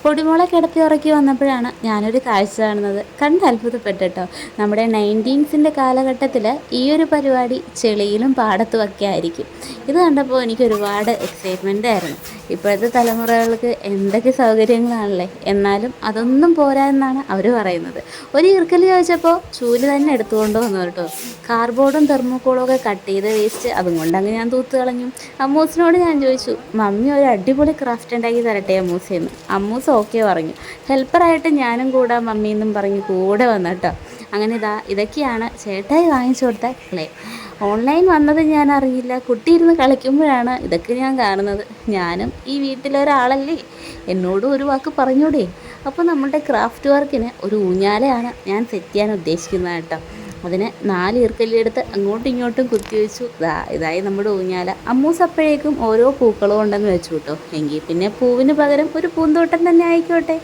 പൊടിമോളെ കിടത്തി ഉറക്കി വന്നപ്പോഴാണ് ഞാനൊരു കാഴ്ച കാണുന്നത്. കണ്ട് അത്ഭുതപ്പെട്ടോ. നമ്മുടെ 19ൻ്റെ കാലഘട്ടത്തിൽ ഈ ഒരു പരിപാടി ചെളിയിലും പാടത്തും ഒക്കെ ആയിരിക്കും. ഇത് കണ്ടപ്പോൾ എനിക്ക് ഒരുപാട് എക്സൈറ്റ്മെൻ്റ് ആയിരുന്നു. ഇപ്പോഴത്തെ തലമുറകൾക്ക് എന്തൊക്കെ സൗകര്യങ്ങളാണല്ലേ, എന്നാലും അതൊന്നും പോരാ എന്നാണ് അവർ പറയുന്നത്. ഒരു ഈർക്കൽ ചോദിച്ചപ്പോൾ ചൂല് തന്നെ എടുത്തുകൊണ്ട് വന്നു കേട്ടോ. കാർഡ്ബോർഡും തെർമോക്കോളും ഒക്കെ കട്ട് ചെയ്ത വേസ്റ്റ് അതും കൊണ്ടങ്ങ് ഞാൻ തൂത്ത് കളഞ്ഞു. അമ്മൂസിനോട് ഞാൻ ചോദിച്ചു, മമ്മി ഒരു അടിപൊളി ക്രാഫ്റ്റ് ഉണ്ടാക്കി തരട്ടെ അമ്മൂസയെന്ന്. അമ്മൂസ് ഓക്കെ പറഞ്ഞു. ഹെൽപ്പറായിട്ട് ഞാനും കൂടാ മമ്മിയെന്നും പറഞ്ഞ് കൂടെ വന്നു കേട്ടോ. അങ്ങനെ ഇതൊക്കെയാണ് ചേട്ടായി വാങ്ങിച്ചു കൊടുത്ത ക്ലേ. ഓൺലൈൻ വന്നത് ഞാൻ അറിയില്ല. കുട്ടി ഇരുന്ന് കളിക്കുമ്പോഴാണ് ഇതൊക്കെ ഞാൻ കാണുന്നത്. ഞാനും ഈ വീട്ടിലൊരാളല്ലേ, എന്നോടും ഒരു വാക്ക് പറഞ്ഞൂടെ. അപ്പോൾ നമ്മുടെ ക്രാഫ്റ്റ് വർക്കിന് ഒരു ഊഞ്ഞാലയാണ് ഞാൻ സെറ്റ് ചെയ്യാൻ ഉദ്ദേശിക്കുന്നത് കേട്ടോ. അതിന് 4 ഈർക്കല്ലെടുത്ത് അങ്ങോട്ടും ഇങ്ങോട്ടും കുത്തിവെച്ചു. ഇതായി നമ്മുടെ ഊഞ്ഞാല. അമ്മൂസ് അപ്പോഴേക്കും ഓരോ പൂക്കളും ഉണ്ടെന്ന് വെച്ചു കേട്ടോ. എങ്കിൽ പിന്നെ പൂവിന് പകരം ഒരു പൂന്തോട്ടം തന്നെ ആയിക്കോട്ടെ.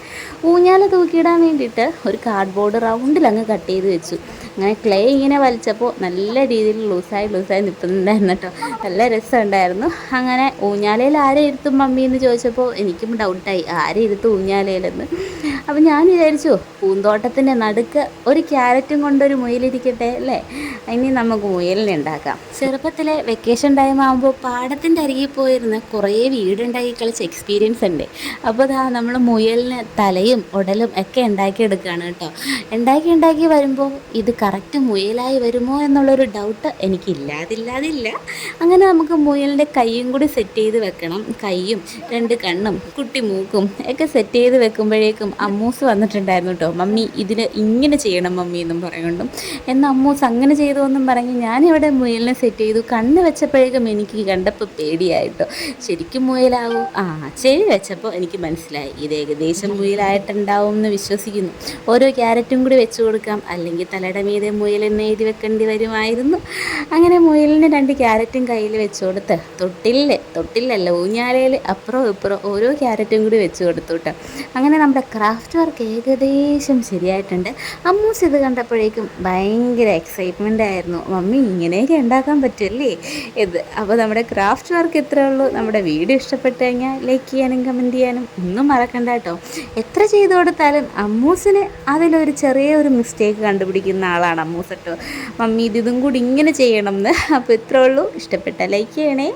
ഊഞ്ഞാല തൂക്കിയിടാൻ വേണ്ടിയിട്ട് ഒരു കാർഡ്ബോർഡ് റൗണ്ടിൽ അങ്ങ് കട്ട് ചെയ്ത് വെച്ചു. അങ്ങനെ ക്ലേ ഇങ്ങനെ വലിച്ചപ്പോൾ നല്ല രീതിയിൽ ലൂസായി നിൽക്കുന്നുണ്ടായിരുന്നു കേട്ടോ. നല്ല രസമുണ്ടായിരുന്നു. അങ്ങനെ ഊഞ്ഞാലയിൽ ആരെ ഇരുത്തും മമ്മി എന്ന് ചോദിച്ചപ്പോൾ എനിക്കും ഡൗട്ടായി, ആരെ ഇരുത്തും ഊഞ്ഞാലയിലെന്ന്. അപ്പം ഞാൻ വിചാരിച്ചു, പൂന്തോട്ടത്തിൻ്റെ നടുക്ക് ഒരു ക്യാരറ്റും കൊണ്ടൊരു മുയലിരിക്കട്ടെ അല്ലേ. ഇനി നമുക്ക് മുയലിനെ ഉണ്ടാക്കാം. ചെറുപ്പത്തിലെ വെക്കേഷൻ ടൈം ആകുമ്പോൾ പാടത്തിൻ്റെ അരികിൽ പോയിരുന്ന് കുറേ വീടുണ്ടാക്കി കളിച്ച എക്സ്പീരിയൻസ് ഉണ്ട്. അപ്പോൾ നമ്മൾ മുയലിന് തലയും ഉടലും ഒക്കെ ഉണ്ടാക്കിയെടുക്കുകയാണ് കേട്ടോ. ഉണ്ടാക്കി വരുമ്പോൾ ഇത് കറക്റ്റ് മുയലായി വരുമോ എന്നുള്ളൊരു ഡൗട്ട് എനിക്കില്ലാതില്ല. അങ്ങനെ നമുക്ക് മുയലിൻ്റെ കൈയും കൂടി സെറ്റ് ചെയ്ത് വെക്കണം. കൈയും 2 കണ്ണും കുട്ടി മൂക്കും ഒക്കെ സെറ്റ് ചെയ്ത് വെക്കുമ്പോഴേക്കും അമ്മൂസ് വന്നിട്ടുണ്ടായിരുന്നു കേട്ടോ. മമ്മി ഇതിന് ഇങ്ങനെ ചെയ്യണം മമ്മി എന്നും പറയുന്നുണ്ടും. എന്നാൽ അമ്മൂസ് അങ്ങനെ ചെയ്തു എന്നും പറഞ്ഞ് ഞാനിവിടെ മുയലിനെ സെറ്റ് ചെയ്തു. കണ്ണ് വെച്ചപ്പോഴേക്കും എനിക്ക് കണ്ടപ്പോൾ പേടിയായിട്ടോ. ശരിക്കും മുയലാവും. ചെവി വെച്ചപ്പോൾ എനിക്ക് മനസ്സിലായി ഇത് ഏകദേശം മുയലായിട്ടുണ്ടാവും എന്ന് വിശ്വസിക്കുന്നു. ഓരോ ക്യാരറ്റും കൂടി വെച്ച് കൊടുക്കാം, അല്ലെങ്കിൽ തലയുടെ മീതെ മുയലെന്ന് എഴുതി വെക്കേണ്ടി വരുമായിരുന്നു. അങ്ങനെ മുയലിന് 2 ക്യാരറ്റും കയ്യിൽ വെച്ച് കൊടുത്ത് തൊട്ടില്ലല്ല ഊഞ്ഞാലയിൽ അപ്പുറം ഇപ്പുറം ഓരോ ക്യാരറ്റും കൂടി വെച്ച് കൊടുത്തു കേട്ടോ. അങ്ങനെ നമ്മുടെ ക്രാഫ്റ്റ് വർക്ക് ഏകദേശം ശരിയായിട്ടുണ്ട്. അമ്മൂസ് ഇത് കണ്ടപ്പോഴേക്കും ഭയങ്കര എക്സൈറ്റ്മെൻ്റ് ആയിരുന്നു. മമ്മി ഇങ്ങനെയൊക്കെ ഉണ്ടാക്കാൻ പറ്റുമല്ലേ ഇത്. അപ്പോൾ നമ്മുടെ ക്രാഫ്റ്റ് വർക്ക് ഇത്രയേ ഉള്ളൂ. നമ്മുടെ വീഡിയോ ഇഷ്ടപ്പെട്ട് കഴിഞ്ഞാൽ ലൈക്ക് ചെയ്യാനും കമൻറ്റ് ചെയ്യാനും ഒന്നും മറക്കണ്ട കേട്ടോ. എത്ര ചെയ്തു കൊടുത്താലും അമ്മൂസിന് അതിലൊരു ചെറിയൊരു മിസ്റ്റേക്ക് കണ്ടുപിടിക്കുന്ന ആളാണ് അമ്മൂസ് കേട്ടോ. മമ്മി ഇതും കൂടി ഇങ്ങനെ ചെയ്യണം എന്ന്. അപ്പോൾ ഇത്രയേ ഉള്ളൂ. ഇഷ്ടപ്പെട്ട ലൈക്ക് ചെയ്യണേ.